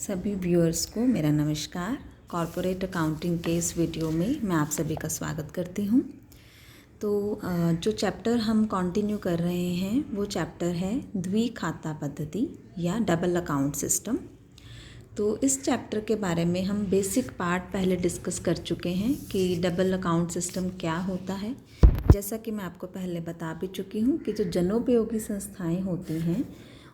सभी व्यूअर्स को मेरा नमस्कार। कॉरपोरेट अकाउंटिंग के इस वीडियो में मैं आप सभी का स्वागत करती हूँ। तो जो चैप्टर हम कंटिन्यू कर रहे हैं वो चैप्टर है द्विखाता पद्धति या डबल अकाउंट सिस्टम। तो इस चैप्टर के बारे में हम बेसिक पार्ट पहले डिस्कस कर चुके हैं कि डबल अकाउंट सिस्टम क्या होता है। जैसा कि मैं आपको पहले बता भी चुकी हूँ कि जो जनोपयोगी संस्थाएं होती हैं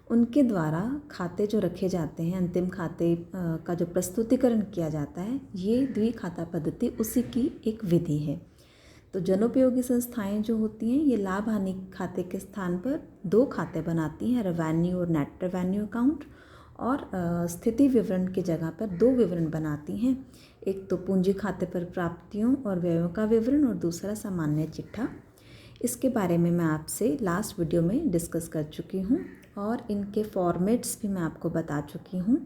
उनके द्वारा खाते जो रखे जाते हैं, अंतिम खाते का जो प्रस्तुतिकरण किया जाता है, ये द्विखाता पद्धति उसी की एक विधि है। तो जनोपयोगी संस्थाएं जो होती हैं ये लाभ हानि खाते के स्थान पर दो खाते बनाती हैं, रेवेन्यू और नेट रेवेन्यू अकाउंट, और स्थिति विवरण की जगह पर दो विवरण बनाती हैं। एक तो पूंजी खाते पर प्राप्तियों और व्ययों का विवरण और दूसरा सामान्य चिट्ठा। इसके बारे में मैं आपसे लास्ट वीडियो में डिस्कस कर चुकी हूँ और इनके फॉर्मेट्स भी मैं आपको बता चुकी हूँ,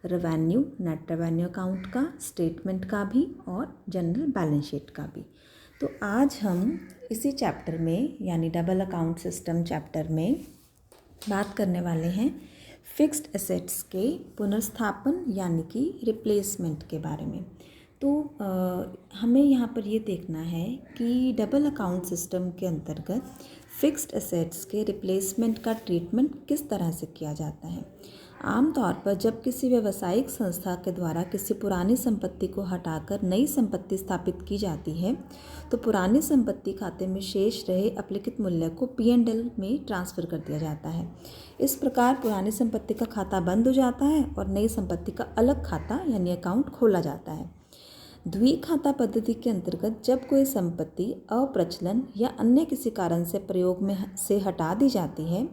रेवेन्यू, नेट रेवेन्यू अकाउंट का, स्टेटमेंट का भी और जनरल बैलेंस शीट का भी। तो आज हम इसी चैप्टर में यानी डबल अकाउंट सिस्टम चैप्टर में बात करने वाले हैं फिक्स्ड एसेट्स के पुनर्स्थापन यानी कि रिप्लेसमेंट के बारे में। तो हमें यहाँ पर ये देखना है कि डबल अकाउंट सिस्टम के अंतर्गत फिक्स्ड एसेट्स के रिप्लेसमेंट का ट्रीटमेंट किस तरह से किया जाता है। आमतौर पर जब किसी व्यावसायिक संस्था के द्वारा किसी पुरानी संपत्ति को हटाकर नई संपत्ति स्थापित की जाती है तो पुरानी संपत्ति खाते में शेष रहे अपलिखित मूल्य को P&L में ट्रांसफ़र कर दिया जाता है। इस प्रकार पुरानी संपत्ति का खाता बंद हो जाता है और नई संपत्ति का अलग खाता यानी अकाउंट खोला जाता है। द्विखाता पद्धति के अंतर्गत जब कोई संपत्ति अप्रचलन या अन्य किसी कारण से प्रयोग में से हटा दी जाती है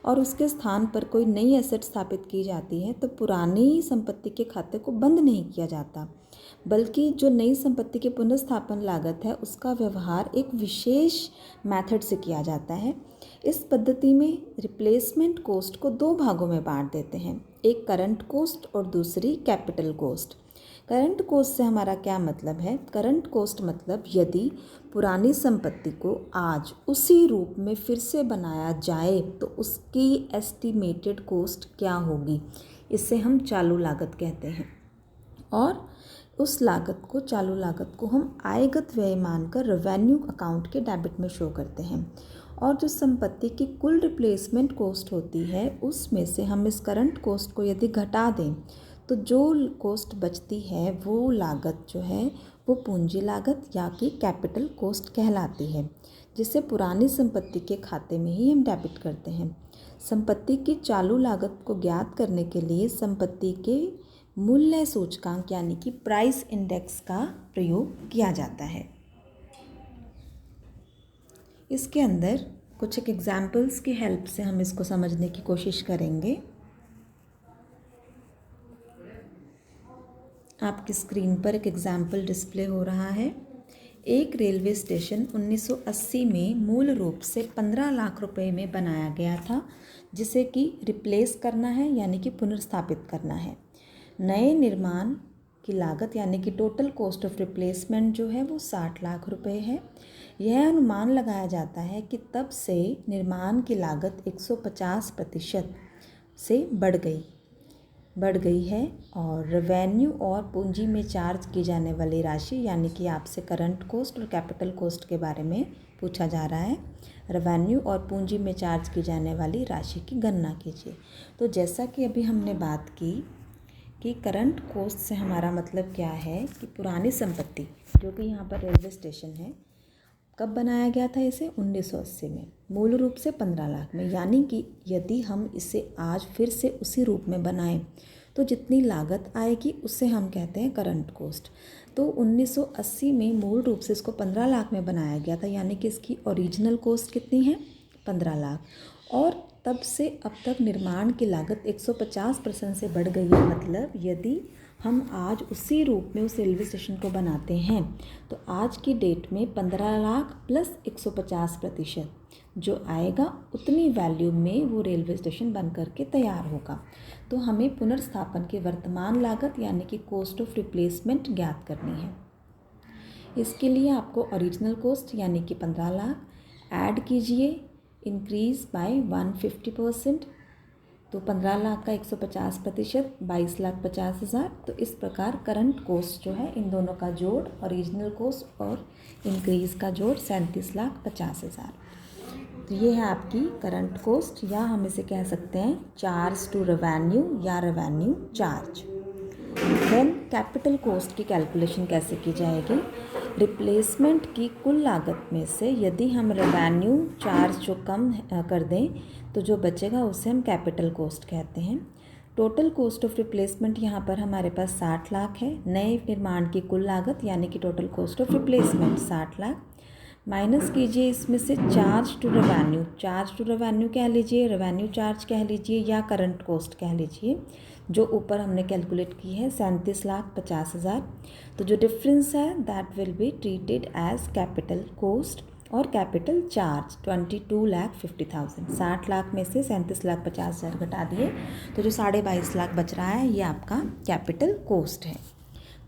और उसके स्थान पर कोई नई एसेट स्थापित की जाती है तो पुरानी संपत्ति के खाते को बंद नहीं किया जाता, बल्कि जो नई संपत्ति की पुनर्स्थापन लागत है उसका व्यवहार एक विशेष मेथड से किया जाता है। इस पद्धति में रिप्लेसमेंट कॉस्ट को दो भागों में बांट देते हैं, एक करंट कॉस्ट और दूसरी कैपिटल कॉस्ट। करंट कॉस्ट से हमारा क्या मतलब है? करंट कॉस्ट मतलब यदि पुरानी संपत्ति को आज उसी रूप में फिर से बनाया जाए तो उसकी एस्टिमेटेड कॉस्ट क्या होगी, इसे हम चालू लागत कहते हैं। और उस लागत को, चालू लागत को हम आयगत व्यय मानकर रेवेन्यू अकाउंट के डेबिट में शो करते हैं। और जो संपत्ति की कुल रिप्लेसमेंट कॉस्ट होती है उसमें से हम इस करंट कॉस्ट को यदि घटा दें तो जो कॉस्ट बचती है वो लागत जो है वो पूंजी लागत या कि कैपिटल कॉस्ट कहलाती है, जिसे पुरानी संपत्ति के खाते में ही हम डेबिट करते हैं। संपत्ति की चालू लागत को ज्ञात करने के लिए संपत्ति के मूल्य सूचकांक यानी कि प्राइस इंडेक्स का प्रयोग किया जाता है। इसके अंदर कुछ एक एग्जाम्पल्स की हेल्प से हम इसको समझने की कोशिश करेंगे। आपकी स्क्रीन पर एक एग्जाम्पल डिस्प्ले हो रहा है। एक रेलवे स्टेशन 1980 में मूल रूप से 15 लाख रुपए में बनाया गया था, जिसे कि रिप्लेस करना है यानी कि पुनर्स्थापित करना है। नए निर्माण की लागत यानी कि टोटल कॉस्ट ऑफ रिप्लेसमेंट जो है वो 60 लाख रुपए है। यह अनुमान लगाया जाता है कि तब से निर्माण की लागत 150% से बढ़ गई है और रेवेन्यू और पूंजी में चार्ज की जाने वाली राशि यानी कि आपसे करंट कॉस्ट और कैपिटल कॉस्ट के बारे में पूछा जा रहा है। रेवेन्यू और पूंजी में चार्ज की जाने वाली राशि की गणना कीजिए। तो जैसा कि अभी हमने बात की कि करंट कॉस्ट से हमारा मतलब क्या है कि पुरानी संपत्ति जो कि यहाँ पर रेलवे स्टेशन है, कब बनाया गया था इसे? 1980 में, मूल रूप से 15 लाख में। यानी कि यदि हम इसे आज फिर से उसी रूप में बनाएं तो जितनी लागत आएगी उसे हम कहते हैं करंट कॉस्ट। तो 1980 में मूल रूप से इसको 15 लाख में बनाया गया था, यानी कि इसकी ओरिजिनल कॉस्ट कितनी है? 15 लाख। और तब से अब तक निर्माण की लागत 150% से बढ़ गई है। मतलब यदि हम आज उसी रूप में उस रेलवे स्टेशन को बनाते हैं तो आज की डेट में 15 लाख प्लस 150% जो आएगा उतनी वैल्यू में वो रेलवे स्टेशन बन करके तैयार होगा। तो हमें पुनर्स्थापन की वर्तमान लागत यानी कि कॉस्ट ऑफ रिप्लेसमेंट ज्ञात करनी है। इसके लिए आपको ओरिजिनल कॉस्ट यानी कि 15 लाख ऐड कीजिए, इंक्रीज़ बाय 150%, तो 15 लाख का 150%, 22,50,000। तो इस प्रकार करंट कॉस्ट जो है इन दोनों का जोड़, ओरिजिनल कॉस्ट और इंक्रीज़ का जोड़ 37,50,000। तो ये है आपकी करंट कॉस्ट, या हम इसे कह सकते हैं चार्ज टू रेवेन्यू या revenue charge. Then capital cost की कैलकुलेशन कैसे की जाएगी? रिप्लेसमेंट की कुल लागत में से यदि हम रेवेन्यू चार्ज जो कम कर दें तो जो बचेगा उसे हम कैपिटल कॉस्ट कहते हैं। टोटल कॉस्ट ऑफ रिप्लेसमेंट यहाँ पर हमारे पास 60 लाख है। नए निर्माण की कुल लागत यानी कि total cost of replacement 60 lakh, minus कीजिए इसमें से charge to revenue. Charge to revenue कह लीजिए, रेवेन्यू चार्ज कह लीजिए, या करंट कॉस्ट कह लीजिए, जो ऊपर हमने कैलकुलेट की है 37,50,000। तो जो डिफरेंस है that will be treated as capital cost और कैपिटल चार्ज 22,50,000। 60 लाख में से 37,50,000 घटा दिए तो जो 22.5 लाख बच रहा है ये आपका कैपिटल कॉस्ट है।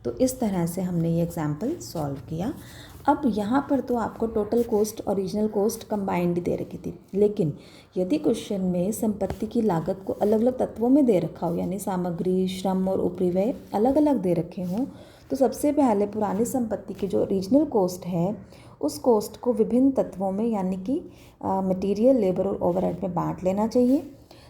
तो इस तरह से हमने ये एग्जाम्पल सॉल्व किया। अब यहाँ पर तो आपको total cost original cost combined दे रखी थी, लेकिन यदि क्वेश्चन में संपत्ति की लागत को अलग अलग तत्वों में दे रखा हो, यानी सामग्री, श्रम और उपरिव्यय अलग अलग दे रखे हों, तो सबसे पहले पुरानी संपत्ति की जो ओरिजिनल कॉस्ट है उस कॉस्ट को विभिन्न तत्वों में यानी कि मटेरियल, लेबर और ओवरहेड में बांट लेना चाहिए।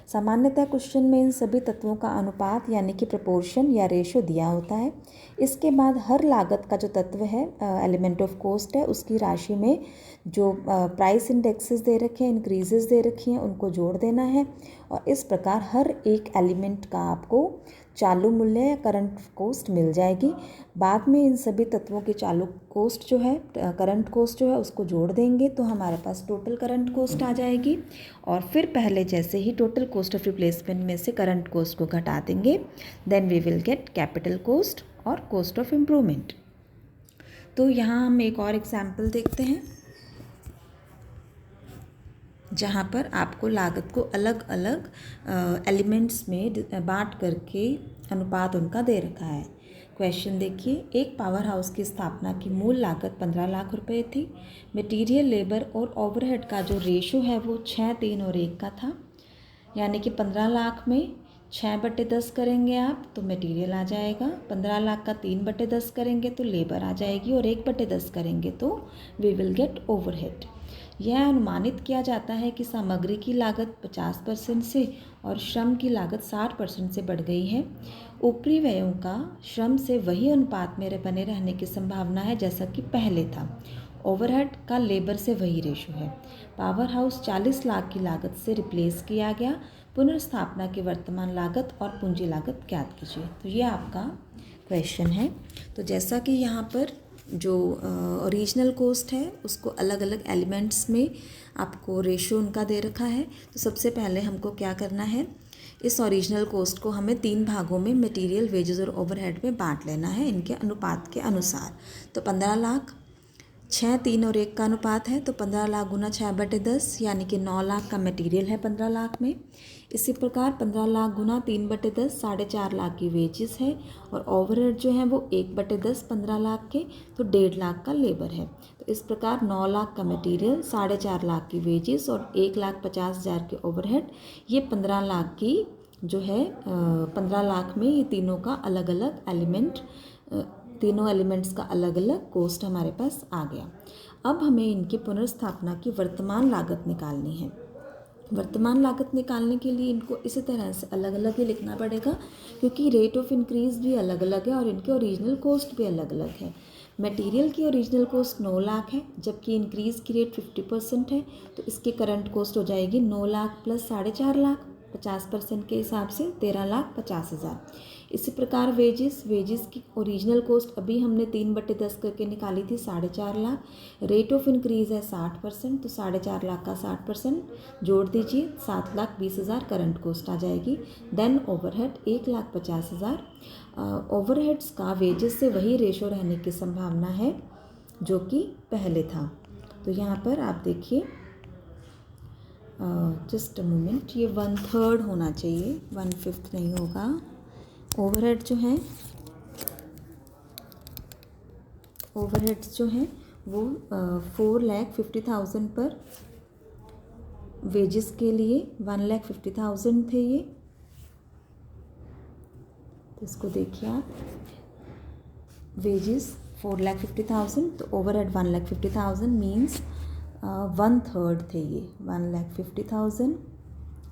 सामान्यतः क्वेश्चन में इन सभी तत्वों का अनुपात यानी कि प्रपोर्शन या रेशो दिया होता है। इसके बाद हर लागत का जो तत्व है, एलिमेंट ऑफ कॉस्ट है, उसकी राशि में जो प्राइस इंडेक्सेस दे रखे हैं, इंक्रीजेस दे रखी हैं, उनको जोड़ देना है। और इस प्रकार हर एक एलिमेंट का आपको चालू मूल्य या करंट कॉस्ट मिल जाएगी। बाद में इन सभी तत्वों की चालू कॉस्ट जो है, करंट कॉस्ट जो है, उसको जोड़ देंगे तो हमारे पास टोटल करंट कॉस्ट आ जाएगी। और फिर पहले जैसे ही टोटल कॉस्ट ऑफ रिप्लेसमेंट में से करंट कॉस्ट को घटा देंगे, then we will get capital cost और कॉस्ट ऑफ इम्प्रूवमेंट। तो यहाँ हम एक और एग्जाम्पल देखते हैं जहाँ पर आपको लागत को अलग अलग एलिमेंट्स में बांट करके अनुपात उनका दे रखा है। क्वेश्चन देखिए, एक पावर हाउस की स्थापना की मूल लागत 15 लाख रुपए थी। मटेरियल, लेबर और ओवरहेड का जो रेशो है वो 6, 3 और 1 का था, यानी कि 15 लाख में 6/10 करेंगे आप तो मटेरियल आ जाएगा, 15 लाख का 3/10 करेंगे तो लेबर आ जाएगी, और 1/10 करेंगे तो वी विल गेट ओवरहेड। यह अनुमानित किया जाता है कि सामग्री की लागत 50% से और श्रम की लागत 60% से बढ़ गई है। ऊपरी व्ययों का श्रम से वही अनुपात में बने रहने की संभावना है जैसा कि पहले था। ओवरहेड का लेबर से वही रेशो है। पावर हाउस 40 लाख की लागत से रिप्लेस किया गया। पुनर्स्थापना की वर्तमान लागत और पूंजी लागत ज्ञात कीजिए। तो ये आपका क्वेश्चन है। तो जैसा कि यहाँ पर जो ओरिजिनल कॉस्ट है उसको अलग अलग एलिमेंट्स में आपको रेशो उनका दे रखा है। तो सबसे पहले हमको क्या करना है, इस ओरिजिनल कॉस्ट को हमें 3 भागों में मटेरियल, वेजेस और ओवरहेड में बांट लेना है इनके अनुपात के अनुसार। तो 15 लाख 6, 3 और 1 का अनुपात है, तो 15 लाख गुना 6/10 यानी कि 9 लाख का मटेरियल है 15 लाख में। इसी प्रकार 15 लाख गुना 3/10 4.5 लाख की वेजेस है, और ओवरहेड जो है वो 1/10 15 लाख के, तो 1.5 लाख का लेबर है। तो इस प्रकार 9 लाख का मटेरियल, 4.5 लाख की वेजेस और 1,50,000 के ओवरहेड, ये 15 लाख की जो है 15 लाख में ये तीनों का अलग अलग एलिमेंट, तीनों एलिमेंट्स का अलग अलग कॉस्ट हमारे पास आ गया। अब हमें इनकी पुनर्स्थापना की वर्तमान लागत निकालनी है। वर्तमान लागत निकालने के लिए इनको इसी तरह से अलग अलग ही लिखना पड़ेगा, क्योंकि रेट ऑफ इंक्रीज़ भी अलग अलग है और इनके ओरिजिनल कॉस्ट भी अलग अलग है। मटेरियल की ओरिजिनल कॉस्ट 9 लाख है, जबकि इंक्रीज़ की रेट 50% है, तो इसकी करंट कॉस्ट हो जाएगी 9 लाख प्लस 4.5 लाख, 50% के हिसाब से 13,50,000। इसी प्रकार वेजेस की ओरिजिनल कॉस्ट अभी हमने 3/10 करके निकाली थी 4.5 लाख। रेट ऑफ इंक्रीज़ है 60%, तो 4.5 लाख का 60% जोड़ दीजिए, 7,20,000 करंट कॉस्ट आ जाएगी। Then overhead 1,50,000। ओवरहेड्स का वेजेस से वही रेशो रहने की संभावना है जो कि पहले था। तो यहाँ पर आप देखिए, जस्ट अ मोमेंट, ये 1/3 होना चाहिए, 1/5 नहीं होगा। ओवरहेड जो हैं, ओवरहेड्स जो हैं वो 4,50,000 पर, वेजेस के लिए 1,50,000 थे ये, तो इसको देखिए आप, वेजेस 4,50,000, तो ओवरहेड 1,50,000 मीन्स 1/3 थे ये, 1,50,000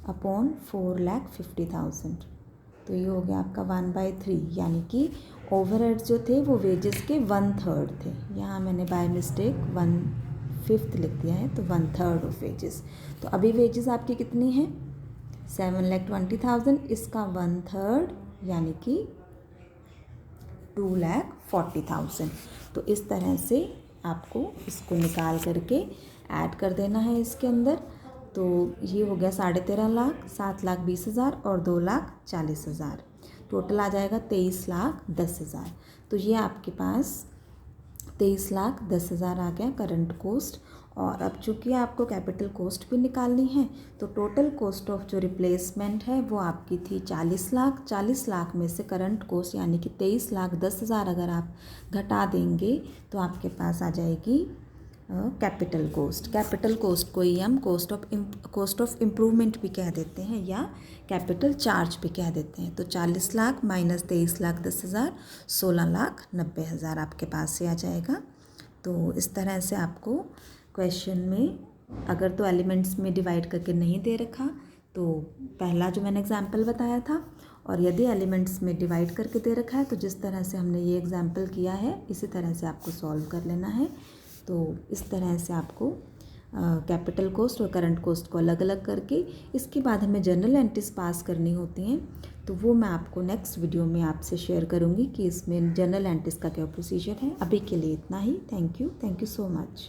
अपॉन 4,50,000, तो ये हो गया आपका 1/3, यानी कि ओवरहेड जो थे वो वेजेस के 1/3 थे। यहाँ मैंने बाय मिस्टेक 1/5 लिख दिया है, तो 1/3 ऑफ वेजेस। तो अभी वेजेस आपकी कितनी है, 7,20,000, इसका 1/3 यानी कि 2,40,000। तो इस तरह से आपको इसको निकाल करके ऐड कर देना है इसके अंदर। तो ये हो गया 13.5 लाख, 7,20,000 और 2,40,000, टोटल आ जाएगा 23,10,000। तो ये आपके पास 23,10,000 आ गया करंट कोस्ट। और अब चूँकि आपको कैपिटल कोस्ट भी निकालनी है, तो टोटल कॉस्ट ऑफ जो रिप्लेसमेंट है वो आपकी थी 40 लाख। 40 लाख में से करंट कोस्ट यानी कि 23,10,000 अगर आप घटा देंगे तो आपके पास आ जाएगी कैपिटल कोस्ट। कैपिटल कोस्ट को ही हम कॉस्ट ऑफ इम्प्रूवमेंट भी कह देते हैं या कैपिटल चार्ज भी कह देते हैं। तो 40 लाख माइनस 23,10,000, 16,90,000 आपके पास से आ जाएगा। तो इस तरह से आपको क्वेश्चन में अगर तो एलिमेंट्स में डिवाइड करके नहीं दे रखा तो पहला जो मैंने एग्जाम्पल बताया था, और यदि एलिमेंट्स में डिवाइड करके दे रखा है तो जिस तरह से हमने ये एग्जाम्पल किया है इसी तरह से आपको सॉल्व कर लेना है। तो इस तरह से आपको कैपिटल कोस्ट और करंट कोस्ट को अलग अलग करके इसके बाद हमें जर्नल एंट्रीज पास करनी होती हैं, तो वो मैं आपको नेक्स्ट वीडियो में आपसे शेयर करूँगी कि इसमें जर्नल एंट्रीज का क्या प्रोसीजर है। अभी के लिए इतना ही। Thank you so much.